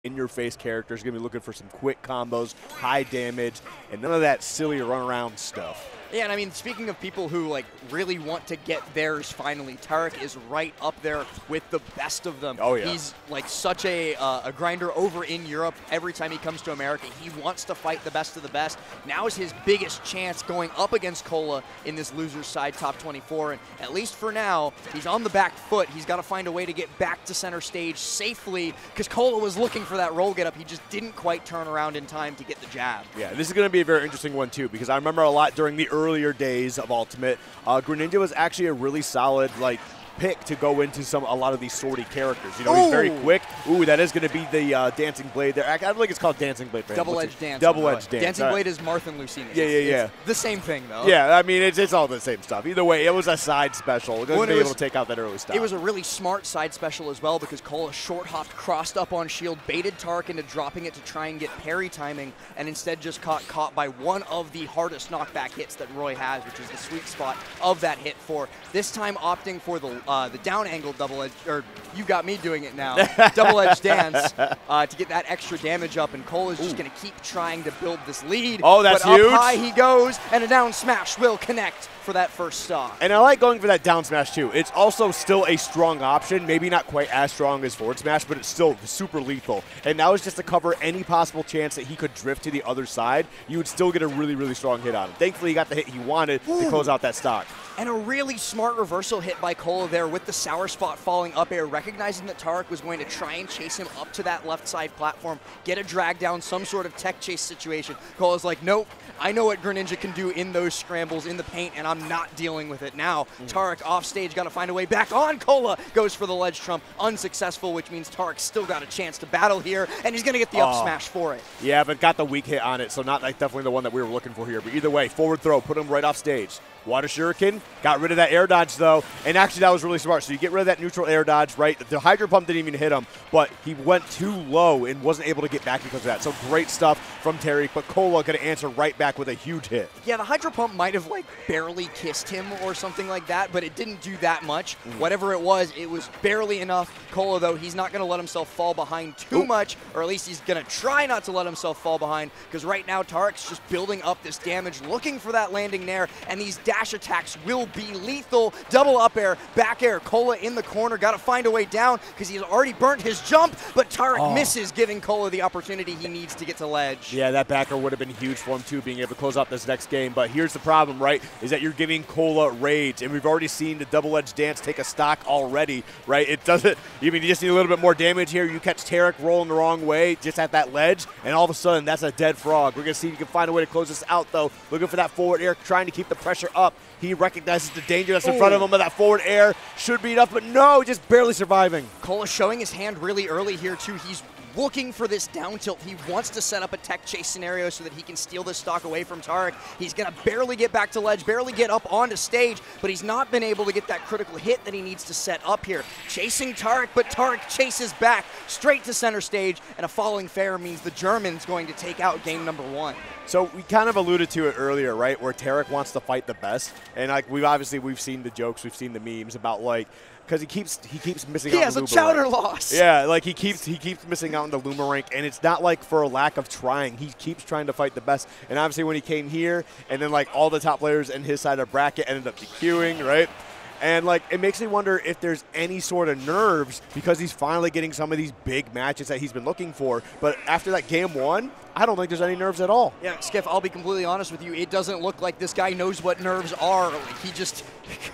in-your-face character. He's going to be looking for some quick combos, high damage, and none of that silly run-around stuff. Yeah, and I mean, speaking of people who like really want to get theirs finally, Tarek is right up there with the best of them. Oh, yeah. He's like such a grinder over in Europe. Every time he comes to America, he wants to fight the best of the best. Now is his biggest chance going up against Cola in this loser's side top 24, and at least for now, he's on the back foot. He's got to find a way to get back to center stage safely because Cola was looking for that roll get up. He just didn't quite turn around in time to get the jab. Yeah, this is going to be a very interesting one, too, because I remember a lot during the earlier days of Ultimate, Greninja was actually a really solid, like, pick to go into a lot of these swordy characters. You know, he's very quick. Ooh, that is going to be the Dancing Blade there. I don't think it's called Dancing Blade. Double-edged dance. Double-edged dance. Dancing Blade is Marthan Lucina. Yeah. It's the same thing, though. Yeah, I mean, it's all the same stuff. Either way, it was a side special. Going to be able to take out that early stuff. It was a really smart side special as well because Cola short-hopped, crossed up on shield, baited Tarek into dropping it to try and get parry timing, and instead just caught by one of the hardest knockback hits that Roy has, which is the sweet spot of that hit for. This time opting for the down angle double-edged, or you got me doing it now, double-edged dance to get that extra damage up, and Cole is just going to keep trying to build this lead. Oh, that's but huge. Up high he goes, and a down smash will connect for that first stock. And I like going for that down smash, too. It's also still a strong option, maybe not quite as strong as forward smash, but it's still super lethal. And that was just to cover any possible chance that he could drift to the other side. You would still get a really, really strong hit on him. Thankfully, he got the hit he wanted to close out that stock. And a really smart reversal hit by Cola there with the sour spot falling up air, recognizing that Tarek was going to try and chase him up to that left side platform, get a drag down, some sort of tech chase situation. Cola's like, nope, I know what Greninja can do in those scrambles in the paint, and I'm not dealing with it now. Tarek off stage, got to find a way back on. Cola goes for the ledge trump, unsuccessful, which means Tarek's still got a chance to battle here, and he's going to get the up smash for it. Yeah, but got the weak hit on it, so not like definitely the one that we were looking for here. But either way, forward throw, put him right off stage. Water Shuriken, got rid of that air dodge, though, and actually that was really smart. So you get rid of that neutral air dodge, right? The Hydro Pump didn't even hit him, but he went too low and wasn't able to get back because of that. So great stuff from Terry, but Cola going to answer right back with a huge hit. Yeah, the Hydro Pump might have, like, barely kissed him or something like that, but it didn't do that much. Whatever it was barely enough. Cola, though, he's not going to let himself fall behind too much, or at least he's going to try not to let himself fall behind, because right now Tarek's just building up this damage, looking for that landing there, and these dash attacks will be lethal. Double up air, back air, Cola in the corner, got to find a way down because he's already burnt his jump, but Tarek misses, giving Cola the opportunity he needs to get to ledge. Yeah, that backer would have been huge for him too, being able to close out this next game. But here's the problem, right, is that you're giving Cola rage, and we've already seen the double-edged dance take a stock already, right? It doesn't, you just need a little bit more damage here. You catch Tarek rolling the wrong way just at that ledge, and all of a sudden that's a dead frog. We're going to see if you can find a way to close this out, though. Looking for that forward air, trying to keep the pressure up. He recognizes the danger that's in front of him, but that forward air should be enough, but no, just barely surviving. Cola showing his hand really early here, too. He's looking for this down tilt. He wants to set up a tech chase scenario so that he can steal this stock away from Tarek. He's going to barely get back to ledge, barely get up onto stage, but he's not been able to get that critical hit that he needs to set up here. Chasing Tarek, but Tarek chases back straight to center stage, and a falling fair means the German's going to take out game number 1. So we kind of alluded to it earlier, right, where Tarek wants to fight the best, and like we've seen the jokes, we've seen the memes about like, because he keeps missing out. He has a chowder loss. Yeah, like he keeps missing out on the Luma rank, and it's not like for a lack of trying. He keeps trying to fight the best, and obviously when he came here, and then like all the top players in his side of bracket ended up DQing, right? And, like, it makes me wonder if there's any sort of nerves because he's finally getting some of these big matches that he's been looking for. But after that game 1, I don't think there's any nerves at all. Yeah, Skiff, I'll be completely honest with you. It doesn't look like this guy knows what nerves are. Like, he just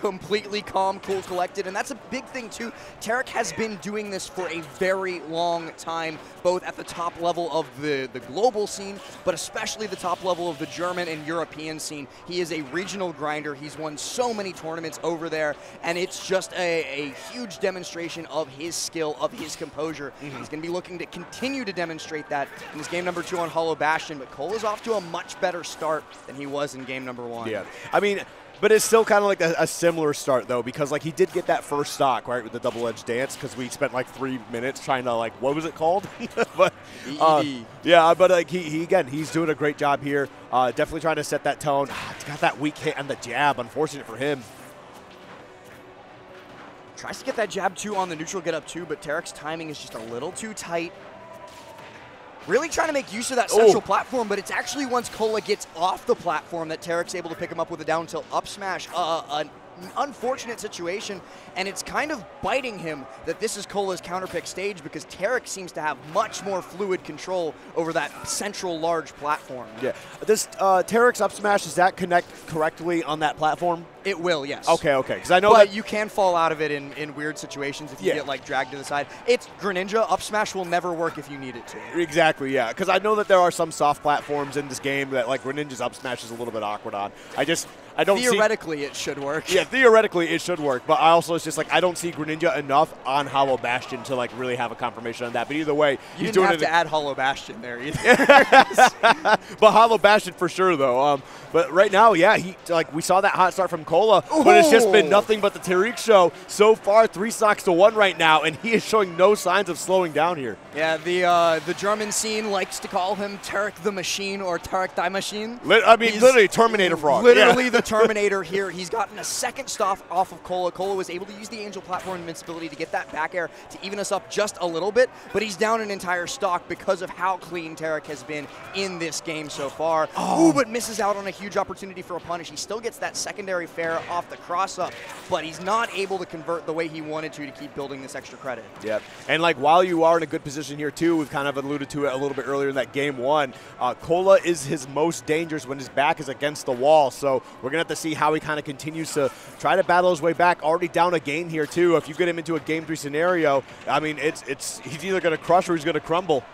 completely calm, cool, collected. And that's a big thing, too. Tarek has been doing this for a very long time, both at the top level of the global scene, but especially the top level of the German and European scene. He is a regional grinder. He's won so many tournaments over there, and it's just a huge demonstration of his skill, of his composure. He's going to be looking to continue to demonstrate that in this game number 2 on Hollow Bastion, but Cole is off to a much better start than he was in game number 1. Yeah, I mean, but it's still kind of like a similar start, though, because like he did get that first stock, right, with the double-edged dance, because we spent like 3 minutes trying to, like, what was it called? But yeah, but like he again, he's doing a great job here. Definitely trying to set that tone. It's got that weak hit on the jab. Unfortunate for him. Tries to get that jab, too, on the neutral get up, too, but Tarek's timing is just a little too tight. really trying to make use of that central platform, but it's actually once Cola gets off the platform that Tarek's able to pick him up with a down tilt up smash. An unfortunate situation, and it's kind of biting him that this is Cola's counterpick stage because Tarek seems to have much more fluid control over that central large platform. Yeah. This Tarek's up smash, does that connect correctly on that platform? It will, yes. Okay, okay. Because I know but that you can fall out of it in weird situations if you get like dragged to the side. It's Greninja. Up smash will never work if you need it to. Exactly, yeah. Because I know that there are some soft platforms in this game that like Greninja's up smash is a little bit awkward on. I don't theoretically it should work. Yeah, theoretically it should work, but I also it's just like I don't see Greninja enough on Hollow Bastion to like really have a confirmation on that. But either way, you he's didn't doing have to add Hollow Bastion there either. But Hollow Bastion for sure though. But right now, yeah, we saw that hot start from Cola, but it's just been nothing but the Tariq show so far. 3 stocks to 1 right now, and he is showing no signs of slowing down here. Yeah, the German scene likes to call him Tarek the Machine or Tarek die Machine. Literally Terminator frog. Literally the Terminator here. He's gotten a second stop off of Cola. Cola was able to use the Angel Platform invincibility to get that back air to even us up just a little bit, but he's down an entire stock because of how clean Tarek has been in this game so far. Ooh, but misses out on a huge opportunity for a punish. He still gets that secondary fair off the cross-up, but he's not able to convert the way he wanted to keep building this extra credit. Yep. And like while you are in a good position here too, we've kind of alluded to it a little bit earlier in that game 1, Cola is his most dangerous when his back is against the wall. So we're going to have to see how he kind of continues to try to battle his way back. Already down a game here too. If you get him into a game 3 scenario, I mean, he's either going to crush or he's going to crumble.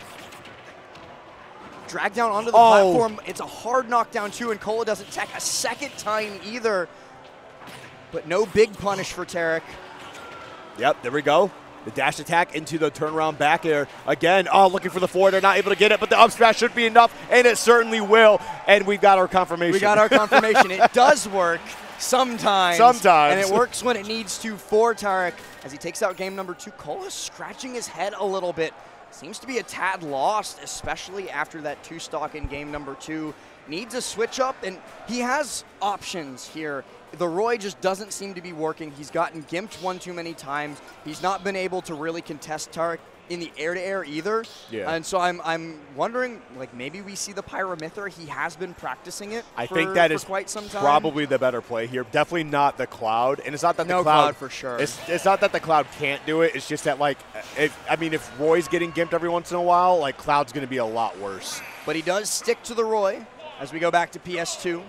Drag down onto the platform. It's a hard knockdown too, and Cola doesn't tech a second time either. But no big punish for Tarek. Yep, there we go. The dash attack into the turnaround back air. Again, looking for the forward. They're not able to get it, but the up smash should be enough, and it certainly will. And we've got our confirmation. We got our confirmation. It does work sometimes. Sometimes. And it works when it needs to for Tarek. As he takes out game number 2, Cola scratching his head a little bit. Seems to be a tad lost, especially after that 2 stock in game number 2. Needs a switch up, and he has options here. The Roy just doesn't seem to be working. He's gotten gimped one too many times. He's not been able to really contest Tarek in the air-to-air either. Yeah. And so I'm wondering, like, maybe we see the Pyramithra. He has been practicing it I think that is quite some time. Probably the better play here. Definitely not the Cloud. And it's not that no the Cloud for sure. It's not that the Cloud can't do it. It's just that, like, if Roy's getting gimped every once in a while, like, Cloud's going to be a lot worse. But he does stick to the Roy as we go back to PS2.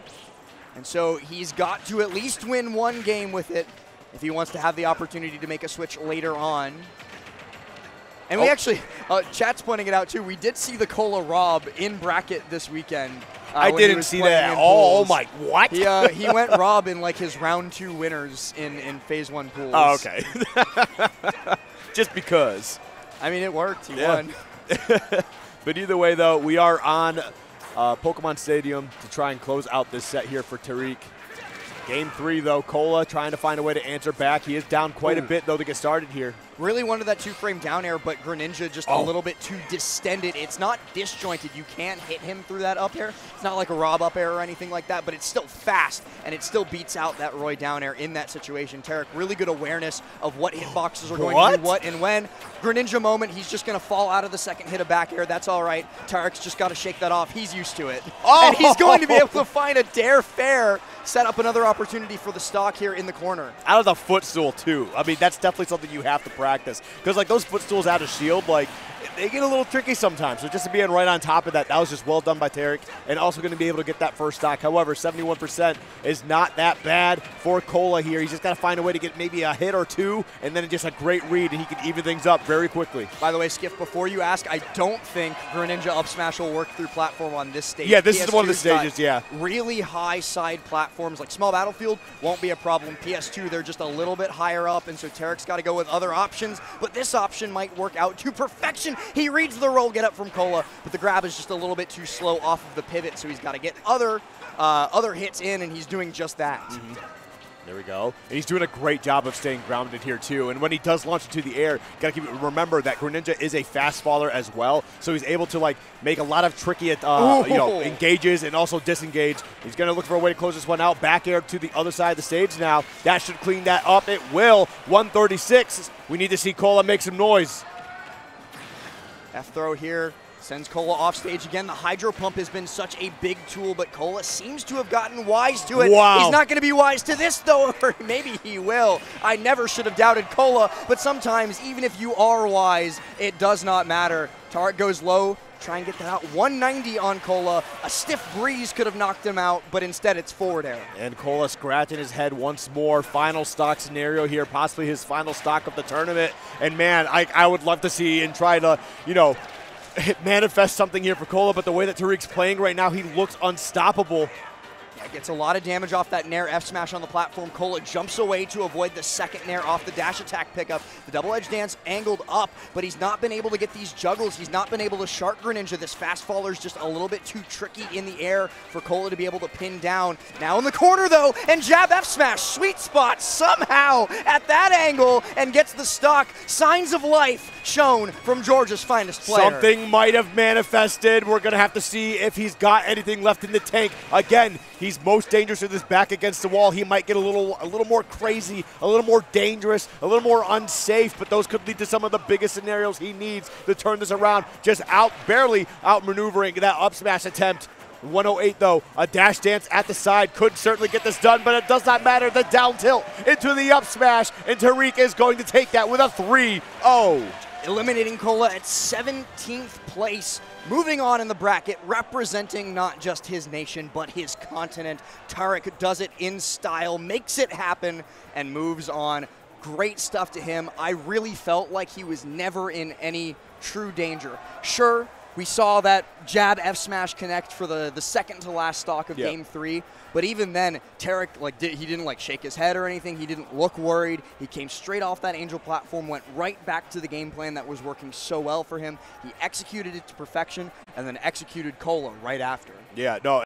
And so he's got to at least win 1 game with it if he wants to have the opportunity to make a switch later on. And we actually, chat's pointing it out too, we did see the Cola Rob in bracket this weekend. I didn't see that at all. Oh my, what? He went Rob in like his round 2 winners in phase 1 pools. Oh, okay. Just because. I mean, it worked. He won. But either way, though, we are on Pokemon Stadium to try and close out this set here for Tariq. Game 3, though, Cola trying to find a way to answer back. He is down quite a bit, though, to get started here. Really wanted that 2-frame down air, but Greninja just a little bit too distended. It's not disjointed. You can't hit him through that up air. It's not like a Rob up air or anything like that, but it's still fast, and it still beats out that Roy down air in that situation. Tarek, really good awareness of what hitboxes are going to do what and when. Greninja moment, he's just going to fall out of the second hit of back air. That's all right. Tarek's just got to shake that off. He's used to it. And he's going to be able to find a dare fair, set up another opportunity for the stock here in the corner. Out of the footstool, too. I mean, that's definitely something you have to practice. Because, like, those footstools out of shield, like, they get a little tricky sometimes. So just to be right on top of that, that was just well done by Tarek. And also going to be able to get that first stock. However, 71% is not that bad for Cola here. He's just got to find a way to get maybe a hit or 2, and then just a great read, and he can even things up very quickly. By the way, Skiff, before you ask, I don't think Greninja up smash will work through platform on this stage. Yeah, this is one of the stages, Really high side platforms, like Small Battlefield, won't be a problem. PS2, they're just a little bit higher up, and so Tarek's got to go with other options, but this option might work out to perfection. He reads the roll get up from Cola, but the grab is just a little bit too slow off of the pivot, so he's got to get other hits in, and he's doing just that. There we go. And he's doing a great job of staying grounded here, too. And when he does launch into the air, got to remember that Greninja is a fast faller as well, so he's able to, like, make a lot of tricky engages and also disengage. He's going to look for a way to close this one out. Back air to the other side of the stage now. That should clean that up. It will. 136. We need to see Cola make some noise. F throw here Sends Cola off stage again. The Hydro Pump has been such a big tool, but Cola seems to have gotten wise to it. Wow. He's not going to be wise to this, though, or maybe he will. I never should have doubted Cola, but sometimes, even if you are wise, it does not matter. Tarek goes low, try and get that out. 190 on Cola. A stiff breeze could have knocked him out, but instead it's forward air. And Cola scratching his head once more. Final stock scenario here, possibly his final stock of the tournament. And man, I would love to see and try to, you know, manifest something here for Cola, but the way that Tariq's playing right now, he looks unstoppable. Yeah, gets a lot of damage off that Nair F smash on the platform. Cola jumps away to avoid the second Nair off the dash attack pickup. The double edge dance angled up, but he's not been able to get these juggles. He's not been able to shark Greninja. This fast faller's just a little bit too tricky in the air for Cola to be able to pin down. Now in the corner though, and jab F smash, sweet spot somehow at that angle and gets the stock. Signs of life shown from Georgia's finest player. Something might have manifested. We're going to have to see if he's got anything left in the tank. Again, he's most dangerous with his back against the wall. He might get a little more crazy, a little more dangerous, a little more unsafe, but those could lead to some of the biggest scenarios he needs to turn this around. Just barely outmaneuvering that up smash attempt. 108 though, a dash dance at the side could certainly get this done, but it does not matter. The down tilt into the up smash, and Tariq is going to take that with a 3-0. Eliminating Cola at 17th place. Moving on in the bracket, representing not just his nation, but his continent. Tarek does it in style, makes it happen, and moves on. Great stuff to him. I really felt like he was never in any true danger. Sure, we saw that jab F smash connect for the second to last stock of game 3, but even then, Tarek he didn't shake his head or anything. He didn't look worried. He came straight off that Angel platform, went right back to the game plan that was working so well for him. He executed it to perfection, and then executed Cola right after. Yeah, no.